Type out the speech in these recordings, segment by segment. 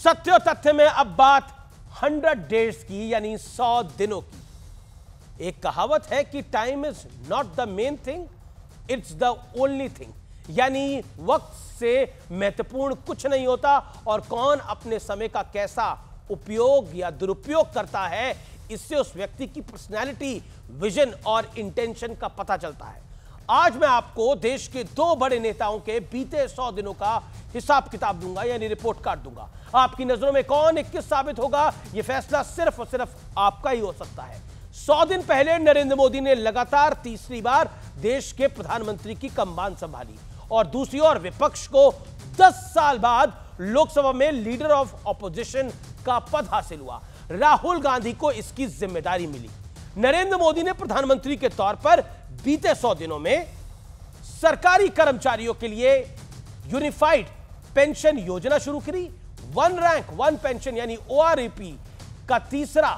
सत्य और तथ्य में अब बात 100 डेज की, यानी 100 दिनों की। एक कहावत है कि time is not the main thing, it's the only thing. यानी वक्त से महत्वपूर्ण कुछ नहीं होता और कौन अपने समय का कैसा उपयोग या दुरुपयोग करता है, इससे उस व्यक्ति की पर्सनैलिटी, विजन और इंटेंशन का पता चलता है। आज मैं आपको देश के दो बड़े नेताओं के बीते 100 दिनों का हिसाब किताब दूंगा, यानी रिपोर्ट कार्ड दूंगा। आपकी नजरों में कौन 21 साबित होगा, यह फैसला सिर्फ और सिर्फ आपका ही हो सकता है। 100 दिन पहले नरेंद्र मोदी ने लगातार तीसरी बार देश के प्रधानमंत्री की कमान संभाली और दूसरी ओर विपक्ष को 10 साल बाद लोकसभा में लीडर ऑफ ऑपोजिशन का पद हासिल हुआ। राहुल गांधी को इसकी जिम्मेदारी मिली। नरेंद्र मोदी ने प्रधानमंत्री के तौर पर बीते 100 दिनों में सरकारी कर्मचारियों के लिए यूनिफाइड पेंशन योजना शुरू करी। वन रैंक वन पेंशन यानी ORP का तीसरा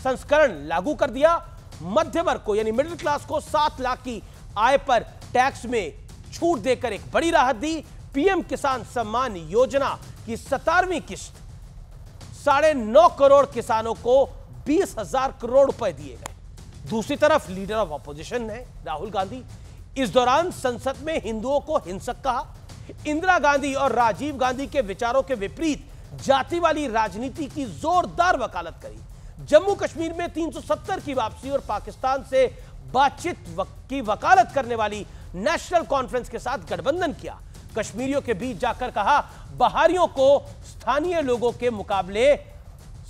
संस्करण लागू कर दिया। मध्य वर्ग को यानी मिडिल क्लास को 7 लाख की आय पर टैक्स में छूट देकर एक बड़ी राहत दी। पीएम किसान सम्मान योजना की 17वीं किस्त 9.5 करोड़ किसानों को 20,000 करोड़ रुपए दिए गए। दूसरी तरफ लीडर ऑफ ऑपोजिशन है राहुल गांधी। इस दौरान संसद में हिंदुओं को हिंसक कहा, इंदिरा गांधी और राजीव गांधी के विचारों के विपरीत जाति वाली राजनीति की जोरदार वकालत करी। जम्मू कश्मीर में 370 की वापसी और पाकिस्तान से बातचीत की वकालत करने वाली नेशनल कॉन्फ्रेंस के साथ गठबंधन किया। कश्मीरियों के बीच जाकर कहा, बाहरियों को स्थानीय लोगों के मुकाबले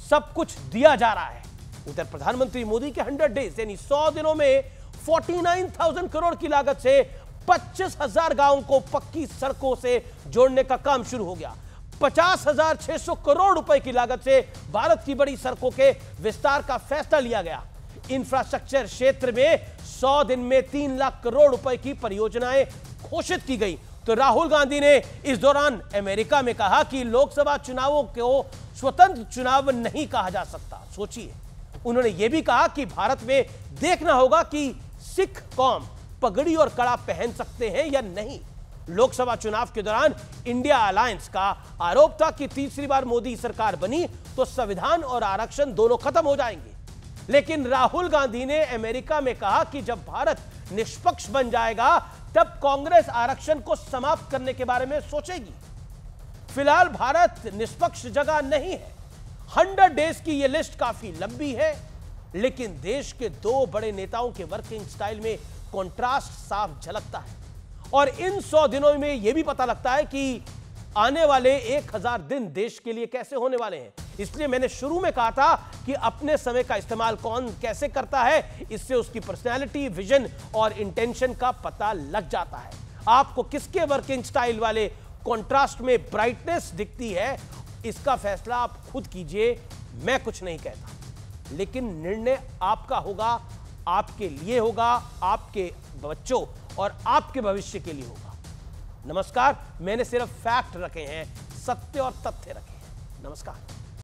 सब कुछ दिया जा रहा है। उधर प्रधानमंत्री मोदी के 100 डेज यानी 100 दिनों में 49,000 करोड़ की लागत से 25,000 गांवों को पक्की सड़कों से जोड़ने का काम शुरू हो गया। 50,600 करोड़ रुपए की लागत से भारत की बड़ी सड़कों के विस्तार का फैसला लिया गया। इंफ्रास्ट्रक्चर क्षेत्र में 100 दिन में 3 लाख करोड़ रुपए की परियोजनाएं घोषित की गई। तो राहुल गांधी ने इस दौरान अमेरिका में कहा कि लोकसभा चुनावों को स्वतंत्र चुनाव नहीं कहा जा सकता। सोचिए, उन्होंने यह भी कहा कि भारत में देखना होगा कि सिख कौम पगड़ी और कड़ा पहन सकते हैं या नहीं। लोकसभा चुनाव के दौरान इंडिया अलायंस का आरोप था कि तीसरी बार मोदी सरकार बनी तो संविधान और आरक्षण दोनों खत्म हो जाएंगे। लेकिन राहुल गांधी ने अमेरिका में कहा कि जब भारत निष्पक्ष बन जाएगा तब कांग्रेस आरक्षण को समाप्त करने के बारे में सोचेगी। फिलहाल भारत निष्पक्ष जगह नहीं है। 100 डेज की यह लिस्ट काफी लंबी है, लेकिन देश के दो बड़े नेताओं के वर्किंग स्टाइल में कंट्रास्ट साफ झलकता है और इन 100 दिनों में यह भी पता लगता है कि आने वाले 1000 दिन देश के लिए कैसे होने वाले हैं। इसलिए मैंने शुरू में कहा था कि अपने समय का इस्तेमाल कौन कैसे करता है, इससे उसकी पर्सनैलिटी, विजन और इंटेंशन का पता लग जाता है। आपको किसके वर्किंग स्टाइल वाले कंट्रास्ट में ब्राइटनेस दिखती है, इसका फैसला आप खुद कीजिए। मैं कुछ नहीं कहता, लेकिन निर्णय आपका होगा, आपके लिए होगा, आपके बच्चों और आपके भविष्य के लिए होगा। नमस्कार, मैंने सिर्फ फैक्ट रखे हैं, सत्य और तथ्य रखे हैं। नमस्कार।